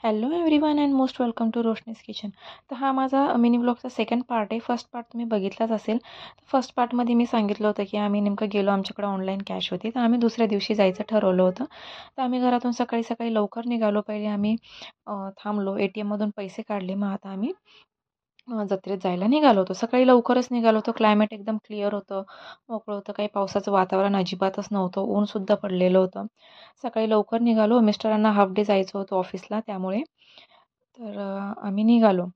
Hello everyone and most welcome to Roshni's kitchen. तर हा माझा मिनी ब्लॉगचा सेकंड पार्ट आहे. फर्स्ट पार्ट तुम्ही बघितलाच असेल. फर्स्ट पार्टमध्ये मी सांगितलं होतं की आम्ही नेमकं गेलो, आमच्याकडे ऑनलाईन कॅश होती, तर आम्ही दुसऱ्या दिवशी जायचं ठरवलं होतं. तर आम्ही घरातून सकाळी सकाळी लवकर निघालो. पहिले आम्ही थांबलो, ATMमधून पैसे काढले. मग आता आम्ही जत्रेत जायला निघालो होतो. सकाळी लवकरच निघालो होतो. क्लायमेट एकदम क्लिअर होतं, मोकळं होतं. काही पावसाचं वातावरण अजिबातच नव्हतं. ऊनसुद्धा पडलेलं होतं. सकाळी लवकर निघालो. मिस्टरांना हाल्फ डे जायचं होतं ऑफिसला, त्यामुळे तर आम्ही निघालो.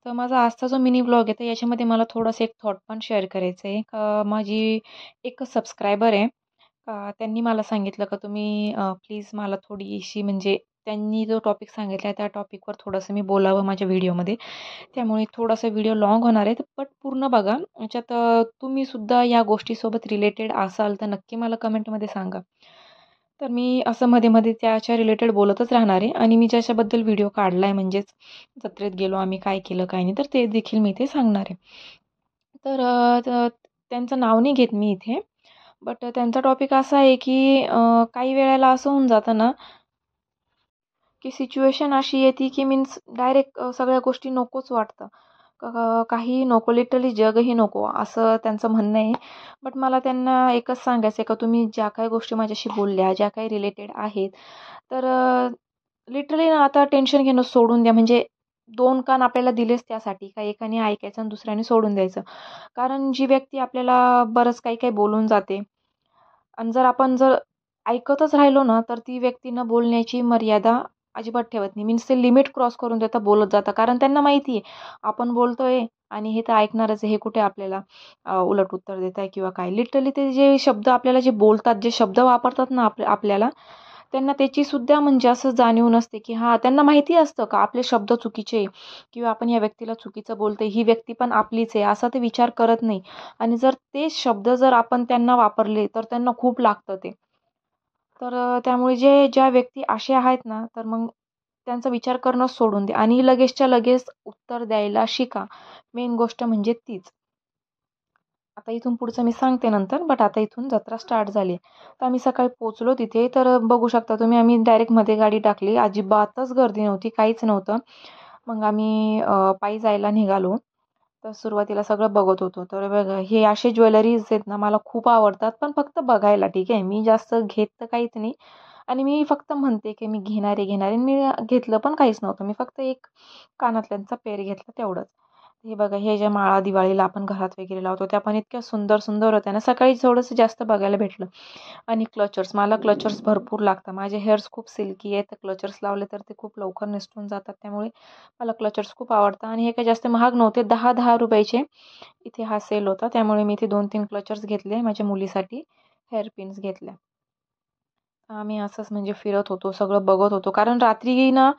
तर माझा आजचा जो मिनी ब्लॉग आहे, तर याच्यामध्ये मला थोडंसं एक थॉट पण शेअर करायचं आहे. माझी एक सबस्क्रायबर आहे. त्यांनी मला सांगितलं का तुम्ही प्लीज मला थोडीशी म्हणजे त्यांनी जो टॉपिक सांगितला आहे त्या टॉपिकवर थोडंसं मी बोलावं माझ्या व्हिडिओमध्ये. त्यामुळे थोडासा व्हिडिओ लाँग होणार आहे, बट पूर्ण बघा. याच्यात तुम्हीसुद्धा या गोष्टीसोबत रिलेटेड असाल तर नक्की मला कमेंटमध्ये सांगा. तर मी असं मध्ये-मध्ये त्याच्या रिलेटेड बोलतच राहणार आहे आणि मी ज्याच्याबद्दल व्हिडिओ काढला आहे, म्हणजेच जत्रेत गेलो आम्ही, काय केलं, काय नाही, तर ते देखील मी इथे सांगणार आहे. तर त्यांचं नाव नाही घेत मी इथे, बट त्यांचा टॉपिक असा आहे की काही वेळेला असं होऊन जातं ना, की सिच्युएशन अशी येते की मीन्स डायरेक्ट सगळ्या गोष्टी नकोच वाटतं. काहीही नको, लिटरली जगही नको, असं त्यांचं म्हणणं आहे. बट मला त्यांना एकच सांगायचं आहे का तुम्ही ज्या काही गोष्टी माझ्याशी बोलल्या, ज्या काही रिलेटेड आहेत, तर लिटरली ना आता टेन्शन घेणं सोडून द्या. म्हणजे 2 कान आपल्याला दिलेच त्यासाठी, का एकाने ऐकायचं आणि दुसऱ्याने सोडून द्यायचं. कारण जी व्यक्ती आपल्याला बरंच काही काही बोलून जाते आणि जर आपण ऐकतच राहिलो ना, तर ती व्यक्ती न बोलण्याची मर्यादा अजिबात ठेवत नाही. मीन्स ते लिमिट क्रॉस करून देतात, बोलत जातात. कारण त्यांना माहिती आहे आपण बोलतोय आणि हे तर ऐकणारच आहे. हे कुठे आपल्याला उलट उत्तर देत आहे किंवा काय. लिटरली ते जे शब्द आपल्याला जे बोलतात, जे शब्द वापरतात ना आपल्याला, त्यांना त्याचीसुद्धा म्हणजे असं जाणीव नसते, की हां, त्यांना माहिती असतं का आपले शब्द चुकीचे आहे किंवा आपण या व्यक्तीला चुकीचं बोलतोय, ही व्यक्ती पण आपलीच आहे, असा ते विचार करत नाही. आणि जर तेच शब्द जर आपण त्यांना वापरले, तर त्यांना खूप लागतं ते. तर त्यामुळे ज्या व्यक्ती अशा आहेत ना, तर मग त्यांचा विचार करणंच सोडून द्या आणि लगेचच्या लगेच उत्तर द्यायला शिका. मेन गोष्ट म्हणजे तीच. आता इथून पुढचं मी सांगते नंतर, बट आता इथून जत्रा स्टार्ट झाली. तर आम्ही सकाळी पोहोचलो तिथे, तर बघू शकता तुम्ही, आम्ही डायरेक्ट मध्ये गाडी टाकली. अजिबातच गर्दी नव्हती, काहीच नव्हतं. मग आम्ही पायी जायला निघालो. तर सुरुवातीला सगळं बघत होतो. तर बघा, हे असे ज्वेलरीज आहेत ना, मला खूप आवडतात, पण फक्त बघायला, ठीक आहे. मी जास्त घेत तर काहीच नाही आणि मी फक्त म्हणते की मी घेणार आहे, घेणार आहे. मी घेतलं पण काहीच नव्हतं. मी फक्त एक कानातल्यांचा पेर घेतला तेवढंच. हे बघा, हे ज्या माळा दिवाळीला आपण घरात वगैरे लावतो, त्या पण इतक्या सुंदर सुंदर होत्या ना. सकाळी थोडंसं जास्त बघायला भेटलं. आणि क्लचर्स, मला क्लचर्स भरपूर लागतात. माझे हेअर्स खूप सिल्की आहेत, तर क्लचर्स लावले तर ते खूप लवकर निसटून जातात. त्यामुळे मला क्लचर्स खूप आवडतात आणि हे काही जास्त महाग नव्हते, 10-10 रुपयाचे इथे हा सेल होता. त्यामुळे मी इथे 2-3 क्लचर्स घेतले. माझ्या मुलीसाठी हेअर पिन्स घेतल्या. आम्ही असंच म्हणजे फिरत होतो, सगळं बघत होतो. कारण रात्री ना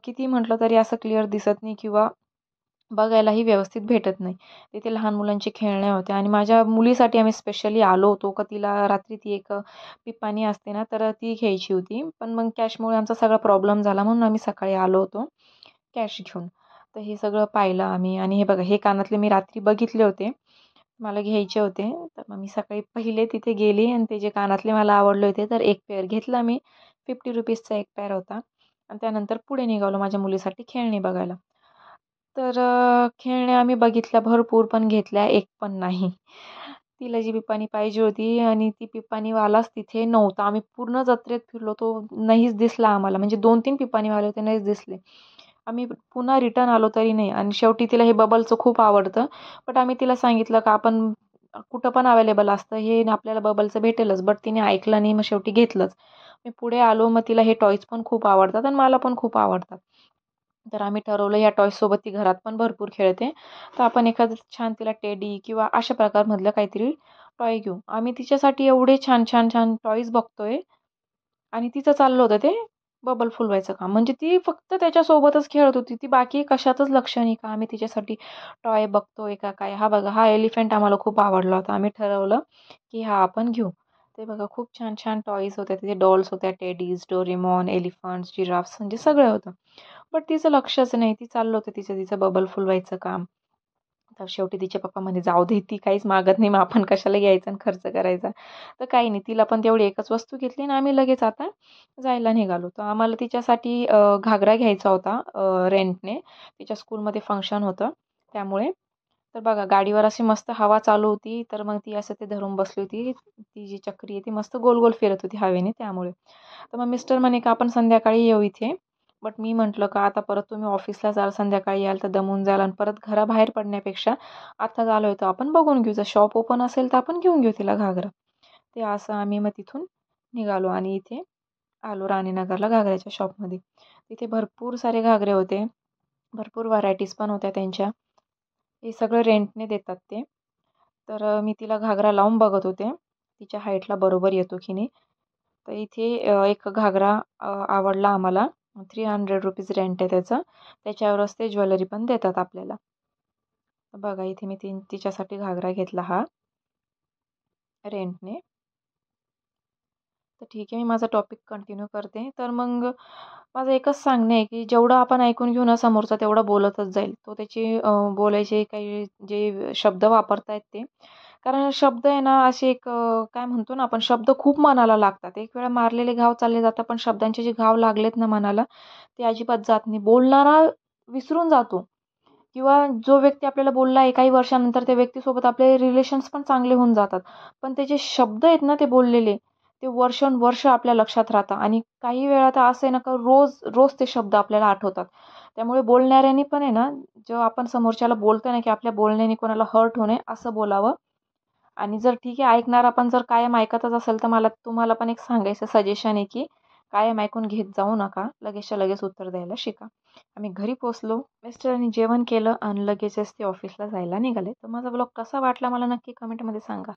किती म्हटलं तरी असं क्लिअर दिसत नाही किंवा बघायलाही व्यवस्थित भेटत नाही. तिथे लहान मुलांची खेळण्या होत्या आणि माझ्या मुलीसाठी आम्ही स्पेशली आलो होतो, का तिला रात्री ती एक पिपाणी असते ना, तर ती घ्यायची होती. पण मग कॅशमुळे आमचा सगळा प्रॉब्लेम झाला, म्हणून आम्ही सकाळी आलो होतो कॅश घेऊन. तर हे सगळं पाहिलं आम्ही आणि हे बघा, हे कानातले मी रात्री बघितले होते. मला घ्यायचे होते. तर मग मी सकाळी पहिले तिथे गेली आणि ते जे कानातले मला आवडले होते, तर एक पेअर घेतला मी. ₹50चा एक पेअर होता आणि त्यानंतर पुढे निघालो माझ्या मुलीसाठी खेळणी बघायला. तर खेळण्या आम्ही बघितल्या भरपूर, पण घेतल्या एक पण नाही. तिला जी पिपाणी पाहिजे होती आणि ती पिपाणीवालाच तिथे नव्हता. आम्ही पूर्ण जत्रेत फिरलो, तो नाहीच दिसला आम्हाला. म्हणजे 2-3 पिपाणीवाले होते, नाहीच दिसले. आम्ही पुन्हा रिटर्न आलो तरी नाही आणि शेवटी तिला हे बबलचं खूप आवडतं. बट आम्ही तिला सांगितलं का आपण कुठं पण अवेलेबल असतं हे, आपल्याला बबलचं भेटेलच. बट तिने ऐकलं नाही, मग शेवटी घेतलंच. मी पुढे आलो, मग तिला हे टॉयज पण खूप आवडतात आणि मला पण खूप आवडतात. तर आम्ही ठरवलं या टॉयजसोबत ती घरात पण भरपूर खेळते. तर आपण एखादं छान तिला टेडी किंवा अशा प्रकारमधलं काहीतरी टॉय घेऊ. आम्ही तिच्यासाठी एवढे छान, छान, छान टॉयज बघतोय आणि तिचं चाललं होतं ते बबल फुलवायचं काम. म्हणजे ती फक्त त्याच्यासोबतच खेळत होती. ती बाकी कशातच लक्ष नाही, का आम्ही तिच्यासाठी टॉय बघतोय का काय. हा बघा, हा एलिफंट आम्हाला खूप आवडला होता. आम्ही ठरवलं की हा आपण घेऊ. ते बघा, खूप छान छान टॉयज होत्या तिथे. डॉल्स होत्या, टेडीज, डोरेमॉन, एलिफंट्स, जिराफ्स, म्हणजे सगळं होतं. बट तिचं लक्षच नाही. ती चाललं होतं तिचं तिचं बबल फुलवायचं काम. तर शेवटी तिचे पप्पा म्हणे, "जाऊ दे, ती काहीच मागत नाही, मग आपण कशाला घ्यायचा आणि खर्च करायचा." तर काही नाही, तिला पण तेवढी एकच वस्तू घेतली आणि आम्ही लगेच आता जायला निघालो. तर आम्हाला तिच्यासाठी घागरा घ्यायचा होता रेंटने. तिच्या स्कूलमध्ये फंक्शन होतं त्यामुळे. तर बघा गाडीवर अशी मस्त हवा चालू होती, तर मग ती असं ते धरून बसली होती. ती जी चक्री आहे ती मस्त गोल-गोल फिरत होती हवेने त्यामुळे. तर मग मिस्टर म्हणे का आपण संध्याकाळी येऊ इथे. बट मी म्हटलं का आता परत तुम्ही ऑफिसला जाल, संध्याकाळी याल तर दमून जाल आणि परत घराबाहेर पडण्यापेक्षा आत्ताच आलोय तर आपण बघून घेऊ. जर शॉप ओपन असेल तर आपण घेऊन घेऊ तिला घागरा. ते असं आम्ही मग तिथून निघालो आणि इथे आलो राणीनगरला घागऱ्याच्या शॉपमध्ये. तिथे भरपूर सारे घागरे होते. भरपूर व्हरायटीज पण होत्या त्यांच्या. हे सगळं रेंटने देतात ते. तर मी तिला घागरा लावून बघत होते. तिच्या हाईटला बरोबर येतो की नाही. तर इथे एक घागरा आवडला आम्हाला. ₹300 रेंट आहे त्याचं. त्याच्यावरच ते ज्वेलरी पण देतात आपल्याला. तर बघा इथे मी तिच्यासाठी घागरा घेतला हा रेंटने. तर ठीक आहे, मी माझा टॉपिक कंटिन्यू करते. तर मग माझं एकच सांगणं आहे, की जेवढं आपण ऐकून घेऊ ना समोरचा तेवढा बोलतच जाईल. तो त्याची बोलायचे काही जे शब्द वापरतायत ते. कारण शब्द आहे ना असे एक काय म्हणतो ना आपण शब्द खूप मनाला लागतात. एक वेळा मारलेले घाव चालले जातात, पण शब्दांचे जे घाव लागलेत ना मनाला, ते अजिबात जात नाही. बोलणारा विसरून जातो किंवा जो व्यक्ती आपल्याला बोलला आहे काही वर्षानंतर त्या व्यक्तीसोबत आपले रिलेशन्स पण चांगले होऊन जातात. पण ते जे शब्द आहेत ना ते बोललेले, ते वर्षानुवर्ष आपल्या लक्षात राहतात आणि काही वेळा तर असं आहे ना का रोज रोज ते शब्द आपल्याला आठवतात. त्यामुळे बोलणाऱ्यांनी पण आहे ना, जेव्हा आपण समोरच्याला बोलतोय ना, की आपल्या बोलण्याने कोणाला हर्ट होऊ नये असं बोलावं. आणि जर ठीक आहे ऐकणारा पण जर कायम ऐकतच असेल, तर मला तुम्हाला पण एक सांगायचं सजेशन आहे, की कायम ऐकून घेत जाऊ नका. लगेचच्या लगेच उत्तर द्यायला शिका. आम्ही घरी पोहोचलो. मिस्टरांनी जेवण केलं आणि लगेचच ते ऑफिसला जायला निघाले. तर माझा ब्लॉग कसा वाटला मला नक्की कमेंटमध्ये सांगा.